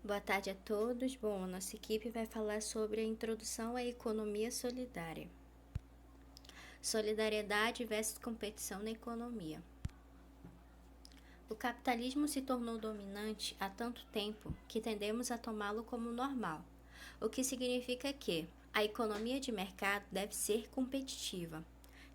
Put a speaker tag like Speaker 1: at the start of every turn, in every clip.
Speaker 1: Boa tarde a todos. Bom, a nossa equipe vai falar sobre a introdução à economia solidária. Solidariedade versus competição na economia. O capitalismo se tornou dominante há tanto tempo que tendemos a tomá-lo como normal, o que significa que a economia de mercado deve ser competitiva.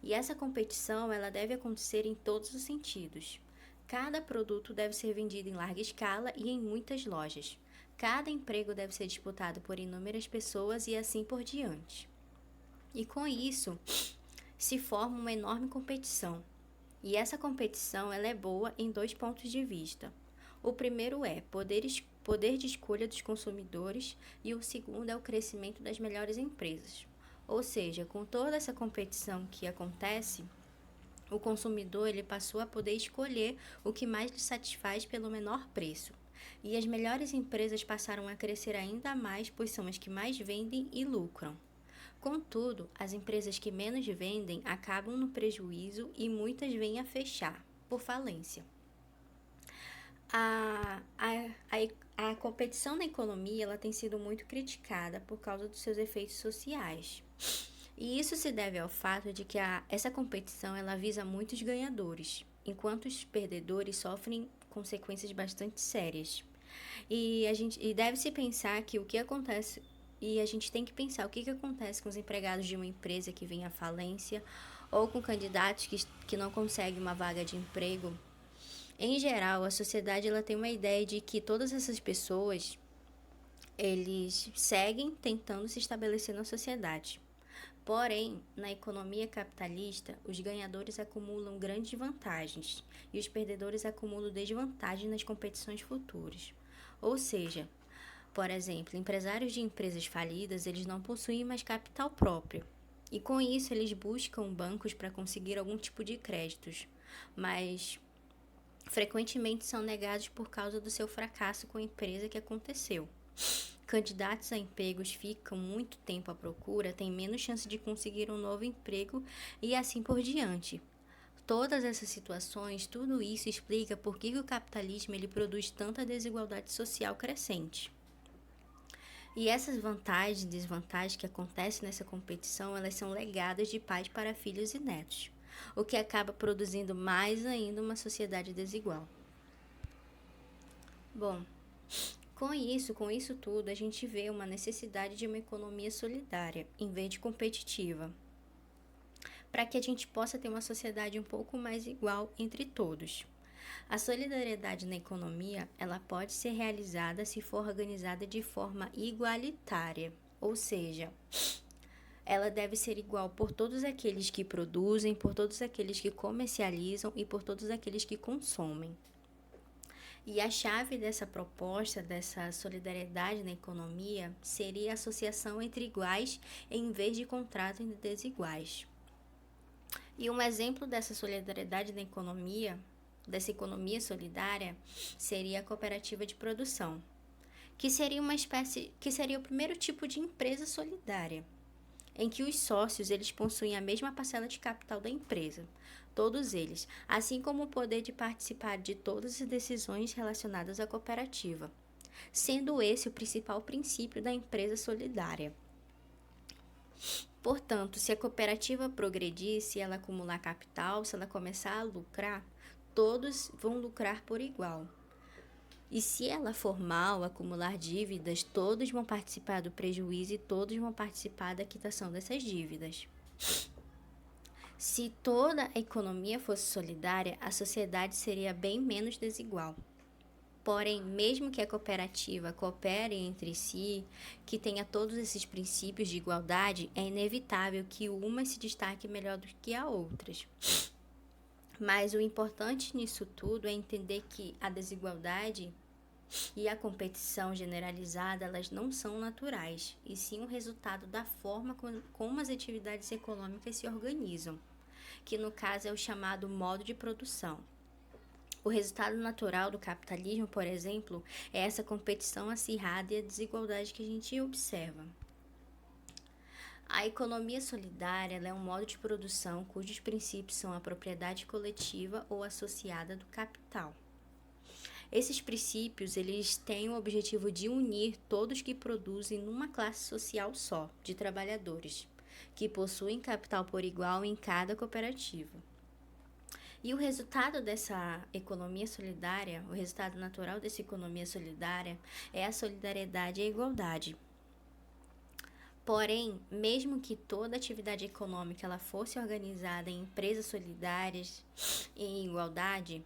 Speaker 1: E essa competição ela deve acontecer em todos os sentidos. Cada produto deve ser vendido em larga escala e em muitas lojas. Cada emprego deve ser disputado por inúmeras pessoas e assim por diante. E com isso, se forma uma enorme competição. E essa competição ela é boa em dois pontos de vista. O primeiro é poder de escolha dos consumidores e o segundo é o crescimento das melhores empresas. Ou seja, com toda essa competição que acontece, o consumidor ele passou a poder escolher o que mais lhe satisfaz pelo menor preço. E as melhores empresas passaram a crescer ainda mais, pois são as que mais vendem e lucram. Contudo, as empresas que menos vendem acabam no prejuízo e muitas vêm a fechar, por falência. A competição na economia ela tem sido muito criticada por causa dos seus efeitos sociais. E isso se deve ao fato de que essa competição ela visa muitos ganhadores, enquanto os perdedores sofrem consequências bastante sérias. E deve-se pensar que o que acontece e a gente tem que pensar o que acontece com os empregados de uma empresa que vem à falência ou com candidatos que não conseguem uma vaga de emprego. Em geral, a sociedade ela tem uma ideia de que todas essas pessoas eles seguem tentando se estabelecer na sociedade. Porém, na economia capitalista, os ganhadores acumulam grandes vantagens e os perdedores acumulam desvantagens nas competições futuras. Ou seja, por exemplo, empresários de empresas falidas, eles não possuem mais capital próprio. E com isso, eles buscam bancos para conseguir algum tipo de créditos, mas frequentemente são negados por causa do seu fracasso com a empresa que aconteceu. Candidatos a empregos ficam muito tempo à procura, têm menos chance de conseguir um novo emprego e assim por diante. Todas essas situações, tudo isso explica por que o capitalismo ele produz tanta desigualdade social crescente. E essas vantagens e desvantagens que acontecem nessa competição, elas são legadas de pais para filhos e netos, o que acaba produzindo mais ainda uma sociedade desigual. Bom, com isso tudo, a gente vê uma necessidade de uma economia solidária, em vez de competitiva, para que a gente possa ter uma sociedade um pouco mais igual entre todos. A solidariedade na economia, ela pode ser realizada se for organizada de forma igualitária, ou seja, ela deve ser igual por todos aqueles que produzem, por todos aqueles que comercializam e por todos aqueles que consomem. E a chave dessa proposta, dessa solidariedade na economia, seria a associação entre iguais em vez de contrato entre desiguais. E um exemplo dessa solidariedade na economia, dessa economia solidária, seria a cooperativa de produção, que seria o primeiro tipo de empresa solidária, em que os sócios eles possuem a mesma parcela de capital da empresa, todos eles, assim como o poder de participar de todas as decisões relacionadas à cooperativa, sendo esse o principal princípio da empresa solidária. Portanto, se a cooperativa progredir, se ela acumular capital, se ela começar a lucrar, todos vão lucrar por igual. E se ela for mal, acumular dívidas, todos vão participar do prejuízo e todos vão participar da quitação dessas dívidas. Se toda a economia fosse solidária, a sociedade seria bem menos desigual. Porém, mesmo que a cooperativa coopere entre si, que tenha todos esses princípios de igualdade, é inevitável que uma se destaque melhor do que a outras. Mas o importante nisso tudo é entender que a desigualdade e a competição generalizada, elas não são naturais, e sim o resultado da forma como as atividades econômicas se organizam, que no caso é o chamado modo de produção. O resultado natural do capitalismo, por exemplo, é essa competição acirrada e a desigualdade que a gente observa. A economia solidária é um modo de produção cujos princípios são a propriedade coletiva ou associada do capital. Esses princípios, eles têm o objetivo de unir todos que produzem numa classe social só, de trabalhadores, que possuem capital por igual em cada cooperativa. E o resultado dessa economia solidária, o resultado natural dessa economia solidária é a solidariedade e a igualdade. Porém, mesmo que toda atividade econômica ela fosse organizada em empresas solidárias e em igualdade,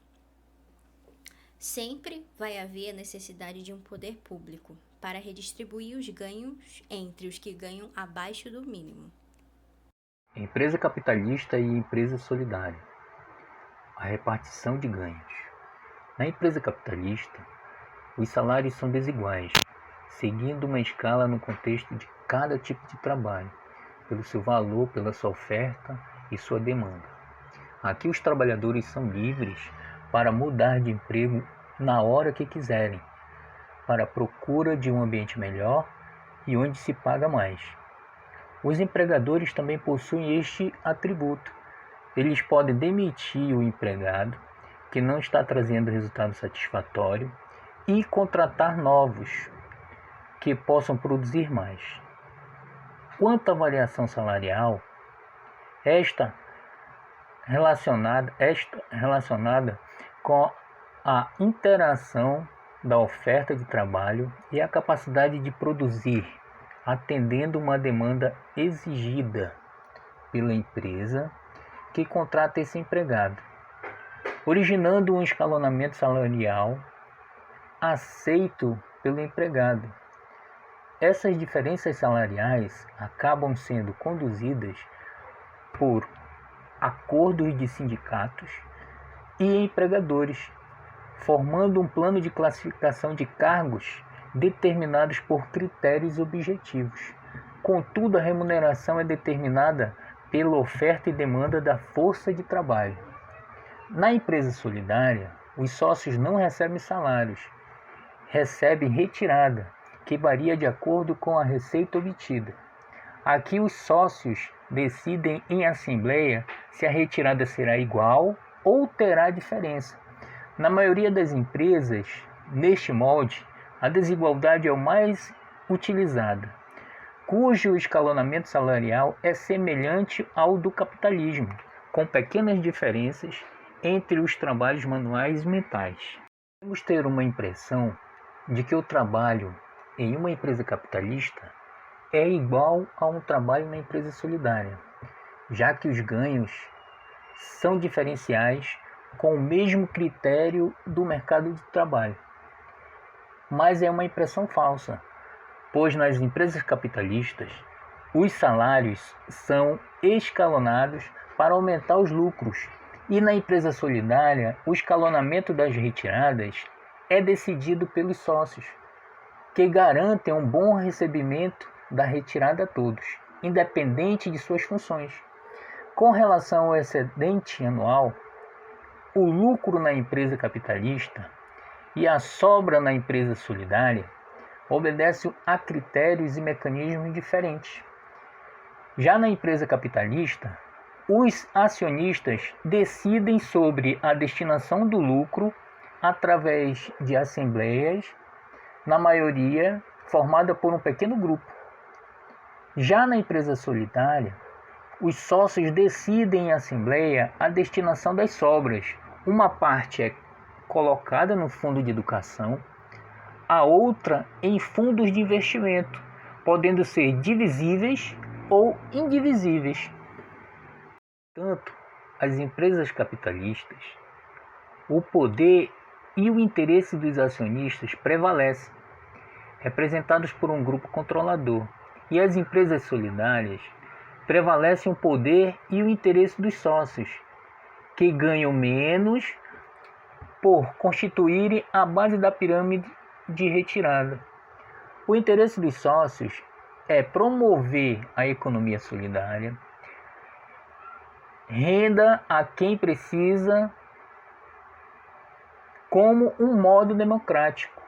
Speaker 1: sempre vai haver a necessidade de um poder público para redistribuir os ganhos entre os que ganham abaixo do mínimo.
Speaker 2: Empresa capitalista e empresa solidária. A repartição de ganhos. Na empresa capitalista, os salários são desiguais, seguindo uma escala no contexto de cada tipo de trabalho, pelo seu valor, pela sua oferta e sua demanda. Aqui os trabalhadores são livres para mudar de emprego na hora que quiserem, para a procura de um ambiente melhor e onde se paga mais. Os empregadores também possuem este atributo. Eles podem demitir o empregado que não está trazendo resultado satisfatório e contratar novos que possam produzir mais. Quanto à variação salarial, esta relacionada com a interação da oferta de trabalho e a capacidade de produzir, atendendo uma demanda exigida pela empresa que contrata esse empregado, originando um escalonamento salarial aceito pelo empregado. Essas diferenças salariais acabam sendo conduzidas por acordos de sindicatos e empregadores, formando um plano de classificação de cargos determinados por critérios objetivos. Contudo, a remuneração é determinada pela oferta e demanda da força de trabalho. Na empresa solidária, os sócios não recebem salários, recebem retirada, que varia de acordo com a receita obtida. Aqui os sócios decidem em assembleia se a retirada será igual ou terá diferença. Na maioria das empresas, neste molde, a desigualdade é o mais utilizada, cujo escalonamento salarial é semelhante ao do capitalismo, com pequenas diferenças entre os trabalhos manuais e mentais. Podemos ter uma impressão de que o trabalho em uma empresa capitalista é igual a um trabalho na empresa solidária, já que os ganhos são diferenciais com o mesmo critério do mercado de trabalho. Mas é uma impressão falsa, pois nas empresas capitalistas, os salários são escalonados para aumentar os lucros, e na empresa solidária, o escalonamento das retiradas é decidido pelos sócios, que garantem um bom recebimento da retirada a todos, independente de suas funções. Com relação ao excedente anual, o lucro na empresa capitalista e a sobra na empresa solidária obedecem a critérios e mecanismos diferentes. Já na empresa capitalista, os acionistas decidem sobre a destinação do lucro através de assembleias, na maioria formada por um pequeno grupo. Já na empresa solidária, os sócios decidem em assembleia a destinação das sobras. Uma parte é colocada no fundo de educação, a outra em fundos de investimento, podendo ser divisíveis ou indivisíveis. Portanto, as empresas capitalistas, o poder e o interesse dos acionistas prevalecem, representados por um grupo controlador, e as empresas solidárias prevalecem o poder e o interesse dos sócios, que ganham menos por constituírem a base da pirâmide de retirada. O interesse dos sócios é promover a economia solidária, renda a quem precisa como um modo democrático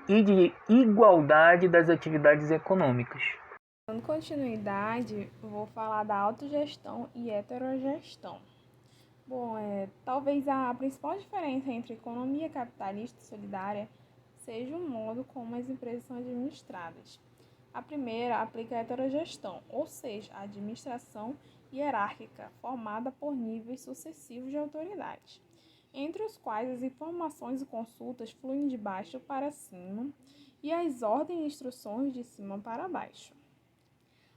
Speaker 2: e de igualdade das atividades econômicas.
Speaker 3: Dando continuidade, vou falar da autogestão e heterogestão. Bom, talvez a principal diferença entre economia capitalista e solidária seja o modo como as empresas são administradas. A primeira aplica a heterogestão, ou seja, a administração hierárquica, formada por níveis sucessivos de autoridade, entre os quais as informações e consultas fluem de baixo para cima e as ordens e instruções de cima para baixo.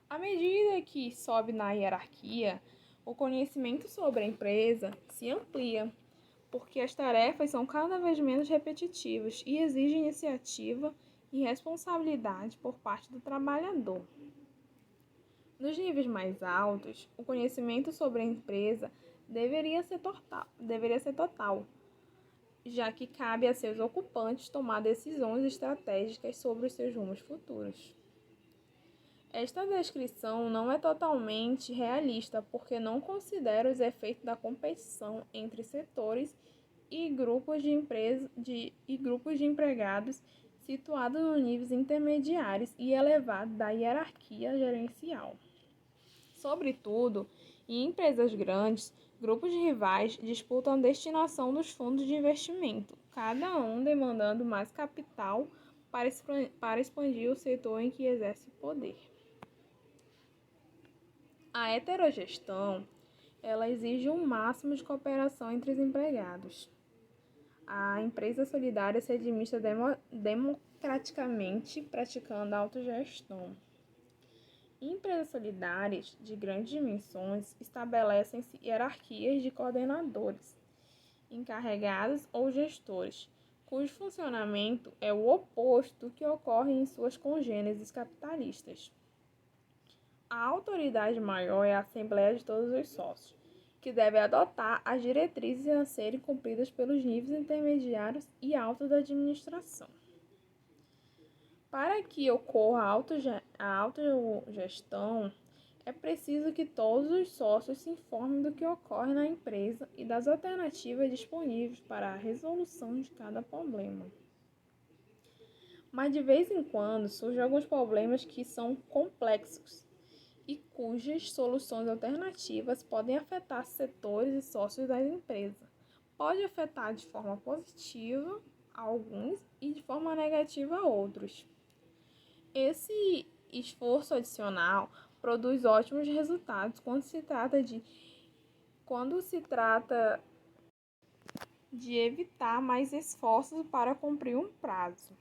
Speaker 3: À medida que sobe na hierarquia, o conhecimento sobre a empresa se amplia, porque as tarefas são cada vez menos repetitivas e exigem iniciativa e responsabilidade por parte do trabalhador. Nos níveis mais altos, o conhecimento sobre a empresa deveria ser total, já que cabe a seus ocupantes tomar decisões estratégicas sobre os seus rumos futuros. Esta descrição não é totalmente realista porque não considera os efeitos da competição entre setores e grupos de empregados situados nos níveis intermediários e elevados da hierarquia gerencial. Sobretudo, em empresas grandes, grupos de rivais disputam a destinação dos fundos de investimento, cada um demandando mais capital para expandir o setor em que exerce poder. A heterogestão, ela exige um máximo de cooperação entre os empregados. A empresa solidária se administra democraticamente, praticando a autogestão. Empresas solidárias de grandes dimensões estabelecem-se hierarquias de coordenadores, encarregados ou gestores, cujo funcionamento é o oposto do que ocorre em suas congêneres capitalistas. A autoridade maior é a Assembleia de todos os sócios, que deve adotar as diretrizes a serem cumpridas pelos níveis intermediários e altos da administração. Para que ocorra a autogestão, é preciso que todos os sócios se informem do que ocorre na empresa e das alternativas disponíveis para a resolução de cada problema. Mas de vez em quando surgem alguns problemas que são complexos e cujas soluções alternativas podem afetar setores e sócios da empresa. Pode afetar de forma positiva a alguns e de forma negativa a outros. Esse esforço adicional produz ótimos resultados quando se trata de evitar mais esforços para cumprir um prazo,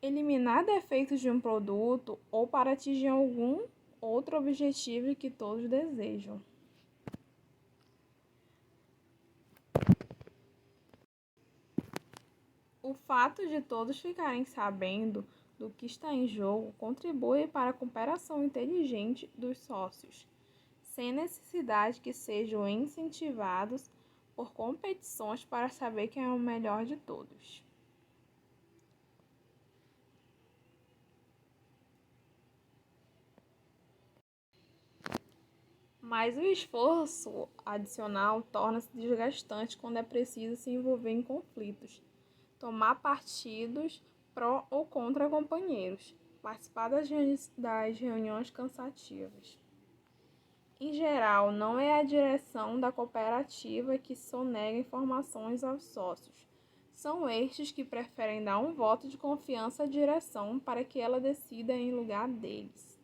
Speaker 3: eliminar defeitos de um produto ou para atingir algum outro objetivo que todos desejam. O fato de todos ficarem sabendo do que está em jogo contribui para a cooperação inteligente dos sócios, sem necessidade que sejam incentivados por competições para saber quem é o melhor de todos. Mas o esforço adicional torna-se desgastante quando é preciso se envolver em conflitos, tomar partidos pró ou contra companheiros, participar das reuniões cansativas. Em geral, não é a direção da cooperativa que sonega informações aos sócios. São estes que preferem dar um voto de confiança à direção para que ela decida em lugar deles.